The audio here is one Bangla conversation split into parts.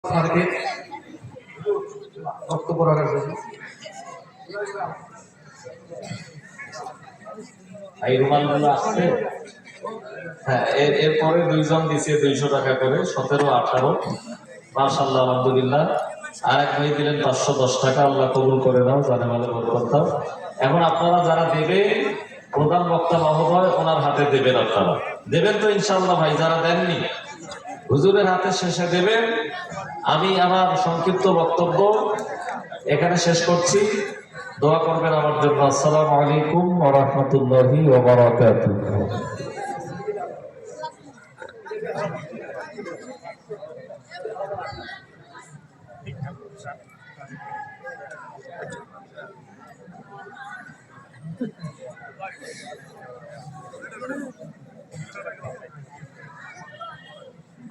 স্যারকে বক্তব্য রাখার জন্য। এই রুমালগুলো আসছে। হ্যাঁ, এরপরে দুইজন দিচ্ছে 200 টাকা করে, 17, 18। মাশাআল্লাহ, আলহামদুলিল্লাহ। আর এক ভাই দিলেন 510 টাকা। আল্লাহ কবুল করে নাও, জানে মালে বরকত। এখন আপনারা যারা দেবে, প্রধান বক্তা মহোদয় ওনার হাতে দেবেন। আপনারা দেবেন তো ইনশাআল্লাহ ভাই? যারা দেননি হুজুরের হাতে শেষে দেবেন। আমি আমার সংক্ষিপ্ত বক্তব্য এখানে শেষ করছি। দোয়া করবেন আমার জন্য। আসসালামু আলাইকুম ওয়া রাহমাতুল্লাহি ওয়া বারাকাতুহু।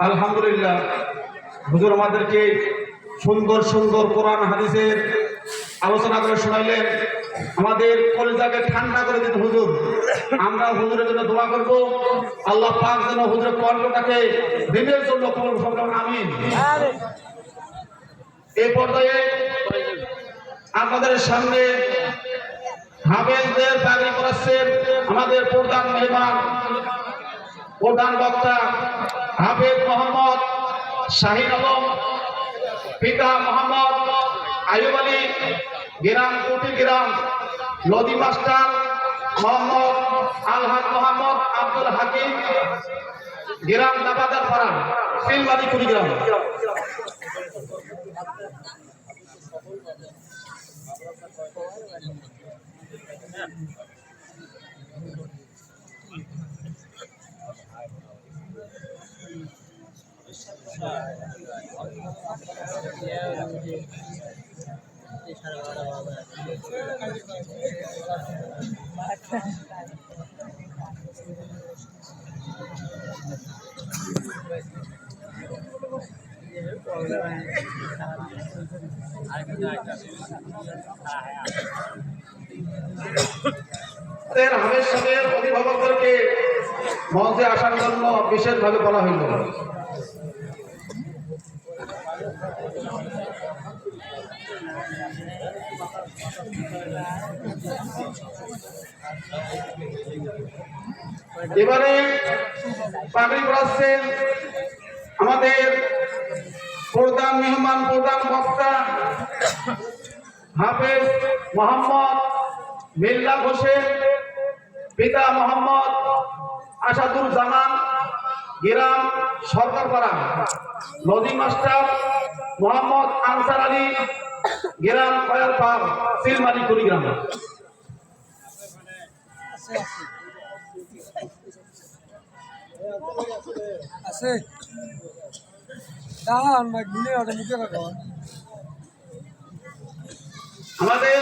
আলহামদুলিল্লাহ, হুজুর আমাদেরকে সুন্দর সুন্দর কোরআন হাদিসের আলোচনা করে শোনাইলেন। আমাদের কলিজাকে ঠান্ডা করে দিতে হুজুর। আমরা হুজুরের জন্য দোয়া করব, আল্লাহ পাক যেন হুজুরের কণ্ঠটাকে দিনের জন্য কবুল করেন। আমিন। এই পর্যায়ে আপনাদের সামনে হাফেজদের দাবি করাচ্ছেন আমাদের প্রধান মেহমান, প্রধান বক্তা হাফেজ মোহাম্মদ শাহিন আলম, পিতা মোহাম্মদ আইয়ুব আলী, গ্রাম কুটিগ্রাম, নদী মাস্টার মোহাম্মদ আলহাজ মোহাম্মদ আব্দুল হাকিম, গ্রাম দাবাদার পাড়া, সিলবাড়ি কুড়িগ্রাম। হামেশাদের অভিভাবকদেরকে মঞ্চে আসার জন্য বিশেষভাবে বলা হইল। এবারে পাগড়ি পড়াচ্ছেন আমাদের প্রধান মেহমান, প্রধান বক্তা হাফেজ মোহাম্মদ মিল্লা হোসেন, পিতা মোহাম্মদ আসাদুল জামান, গ্রাম সরকারপাড়া, নদী মাস্টার মোহাম্মদ আনসার আলী, গ্রাম কয়ারপাড়, সিলমারি কুড়িগ্রাম। আছে আমাদের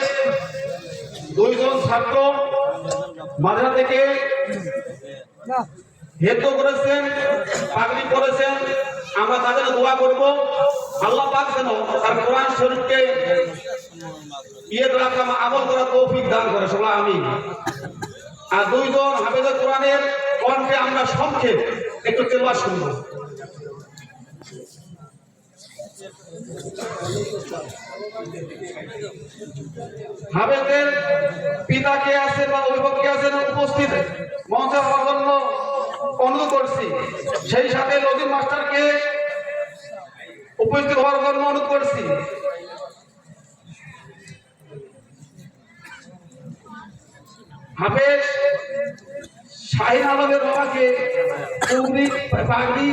দুইজন ছাত্র মাদ্রাসা থেকে হেতু করেছেন, পাগড়ি করেছেন। আমরা তাদের দোয়া করব, আল্লাহ পাক যেন তার কোরআন শরীফকে আমল করার তৌফিক দান করে। সবাই আমিন। আর দুইজন হাফেজ কোরআনের কণ্ঠে আমরা সংক্ষেপ একটু তেলাওয়াত শুনব। হাফেজের পিতা কে আছেন বা অভিভাবক কে আছেন উপস্থিত মঞ্চে হওয়ার জন্য অনুরোধ করছি। সেই সাথে নদীর মাস্টারকে উপস্থিত হওয়ার জন্য অনুরোধ করছি। হাফেজ শাহিন আলমের বাবাকে পাগড়ি,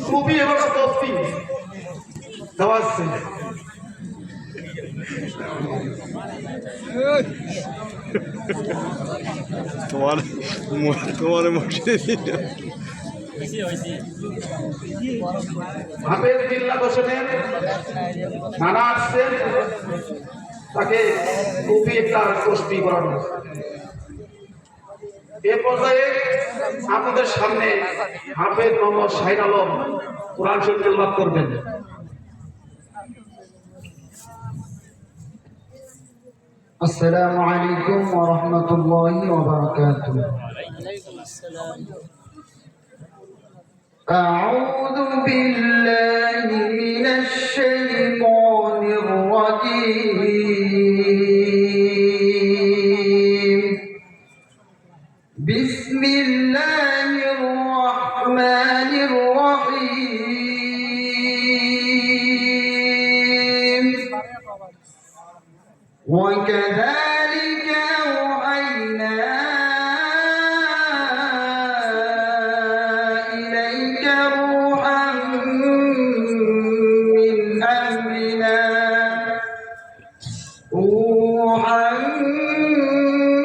টুপি এবং তসবি দেওয়া হচ্ছে। তোমার হাফেজ বিল্লাহ হোসেনের নানা আসছেন, তাকে টুপি একটা তসবি করানো। এ পর্যায়ে আপনাদের সামনে হাফেজ মোহাম্মদ শাহিন আলম কোরআন শরীফ তেলাওয়াত করবেন। السلام عليكم ورحمة الله وبركاته. أعوذ بالله من الشيطان الرجيم بسم الله الرحمن الرحيم وكذلك أوحينا إليك روحا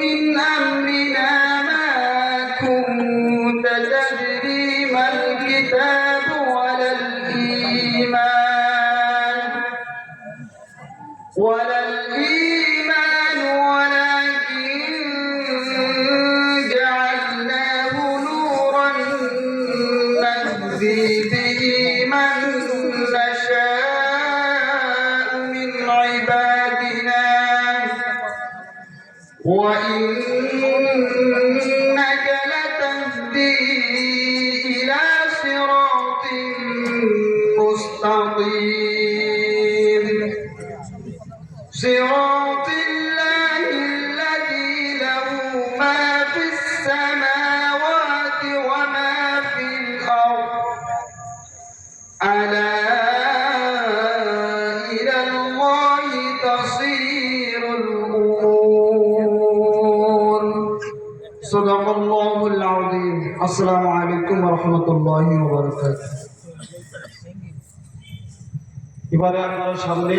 من أمرنا ما كنت تدري ما الكتاب ولا الإيمان ولكن جعلناه نورا نهدي به من نشاء من عبادنا وإنك لتهدي إلى صراط مستقيم صراط الله الذي له ما في السماوات وما في الأرض ألا إلى الله تصير الأمور صدق الله العظيم السلام عليكم ورحمة الله وبركاته এবারে আপনার সামনে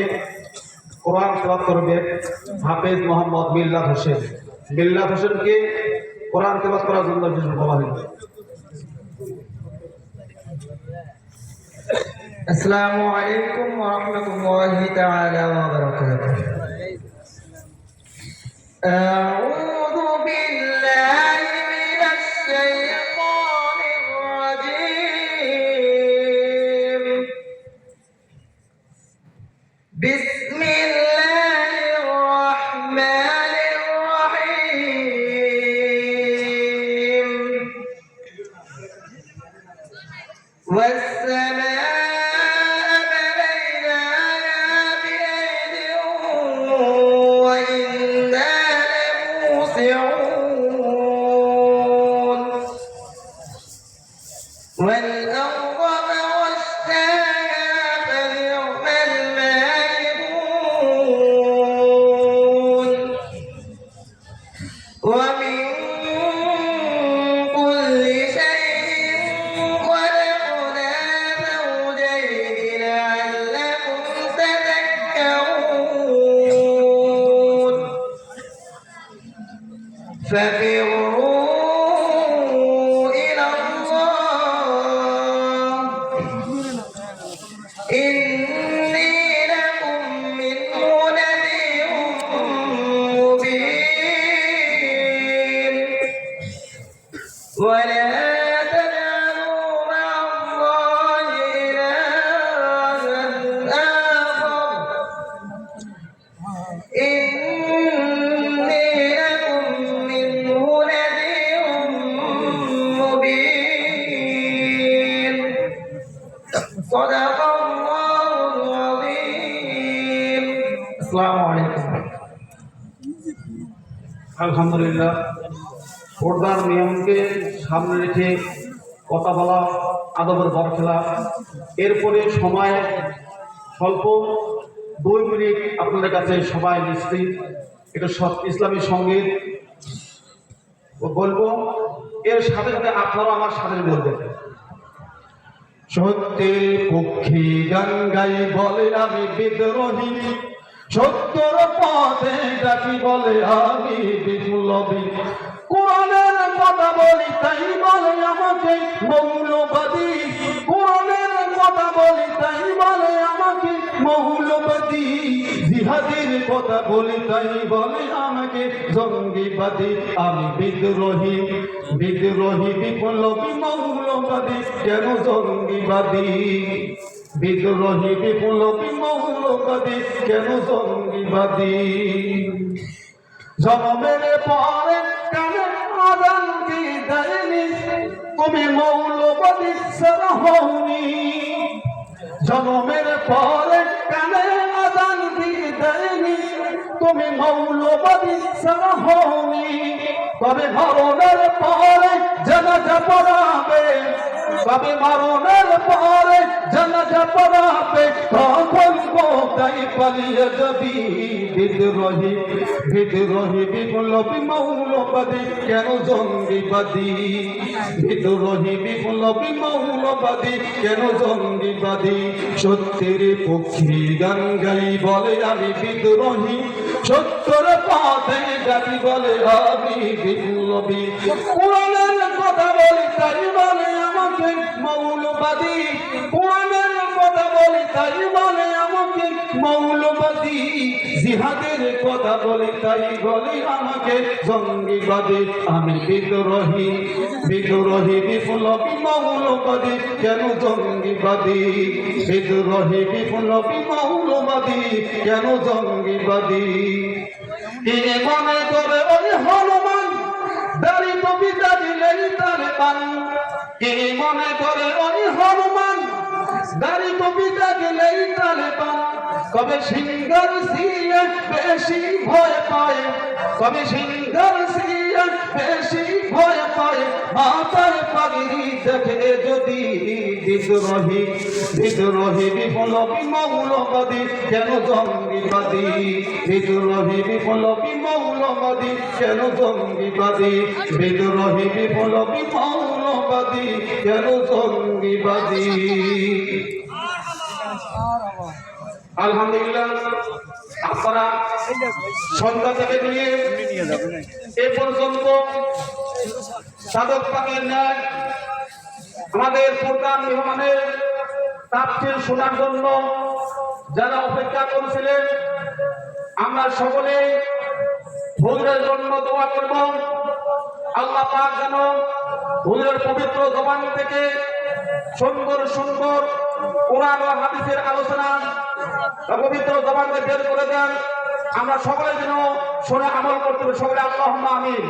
কোরআন তেলাওয়াত করবেন হাফেজ মোহাম্মদ মিল্লাত হোসেন। মিল্লাত হোসেনকে কোরআন তেলাওয়াত করার জন্য বলা হয়েছে। السلام عليكم ورحمة الله تعالى وبركاته أعوذ بالله من الشيطان الرجيم بسم الله الرحمن الرحيم والسماء بنيناها بأيد وإنا لموسعون والأرض فرشناها فنعم الماهدون ومن كل شيء خلقنا زوجين لعلكم تذكرون ففروا إلى الله إني لكم منه نذير مبين ولا تجعلوا مع الله إلها آخر إني لكم منه نذير مبين صدق الله العظيم السلام عليكم আলহামদুলিল্লাহ, পর্দার নিয়মকে সামনে রেখে কথা বলা আদবের বরখেলা। এরপরে সময় স্বল্প, 2 মিনিট আপনাদের কাছে সবাই নিশ্চিত এটা ইসলামী সঙ্গীত বলবো। এর সাথে সাথে আপনারাও আমার সাথে বলবেন। সত্যের পক্ষে গান গাই বলে আমি বিদ্রোহী, সত্যর পথে ডাকি বলে আমি বিপ্লবী। কোরআনের কথা বলি তাই বলে আমাকে মৌলবাদী, কোরআনের কথা বলি তাই বলে আমাকে মৌলবাদী। জিহাদের কথা বলি তাই বলে আমাকে জঙ্গিবাদী। আমি বিদ্রোহী বিদ্রোহী বিপ্লবী মৌলবাদী, কেন জঙ্গিবাদী? বিদ্রোহী বিপ্লবী মৌলবাদী, কেন জঙ্গিবাদী? জন্মের পরে কানে আজান কি দেয়নি, তুমি মৌলবাদী ছাড়া হওনি, জন্মের পরে কানে আজান দিয়ে দেয়নি। তুমি মৌলবাদী ছাড়া হওনি, তবে মরণের পরে জানাজা পড়াবে, তবে মরণের পরে জানাজা পড়াবে, তখন কোথায় পালিয়ে যাবি? বিদ্রোহী বিদ্রোহী বিপ্লবী মৌলবাদী কেন জঙ্গিবাদী? বিদ্রোহী বিপ্লবী মৌলবাদী কেন জঙ্গিবাদী? সত্যের পক্ষী গান গাই বলে আমি বিদ্রোহী, সত্যের পথে গাড়ি বলে আমি বিপ্লবী। কোরআনের কথা বলি তাই বলে আমাকে মৌলবাদী, কোরআনের কথা বলি তাই বলে আমাকে মৌলবাদী। জিহাদের কথা বলি তাই বলে আমাকে জঙ্গিবাদী। আমি বিদ্রোহী বিদ্রোহী বিপ্লবী মৌলবাদী কেন জঙ্গিবাদী? বিদ্রোহী বিপ্লবী মৌলবাদী কেন জঙ্গিবাদী? কে মনে করে ওই হনুমান দাড়ি কবিতা দিলেই তারে পান? কে মনে করে ওই হনুমান দাড়ি কবিতা দিলেই তারে পান? কবে সিংহার সিংহে বেশি ভয় পায়, কবে সিংহার সিংহে বেশি ভয় পায়, মাথায় পাগড়ি দেখে যদি। বিদ্রোহী বিদ্রোহী বিপ্লবী মৌলবাদী কেন জঙ্গিবাদী? বিদ্রোহী বিপ্লবী মৌলবাদী কেন জঙ্গিবাদী? বিদ্রোহী বিপ্লবী মৌলবাদী কেন জঙ্গিবাদী? আলহামদুলিল্লাহ, আপনারা সন্ধ্যা থেকে নিয়ে এ পর্যন্ত সাধক পাকের ন্যায় আমাদের প্রধান মেহমানের তাফসীর শোনার জন্য যারা অপেক্ষা করেছিলেন, আমরা সকলে হুজুরের জন্য দোয়া করব। আল্লাহ পাক যেন হুজুরের পবিত্র জবান থেকে সুন্দর সুন্দর কোরআন ও হাদিসের আলোচনা পবিত্র জবানকে বের করে দেন। আমরা সকলে যেন শুনে আমল করতে পারি। সকলে আল্লাহুম্মা আমিন।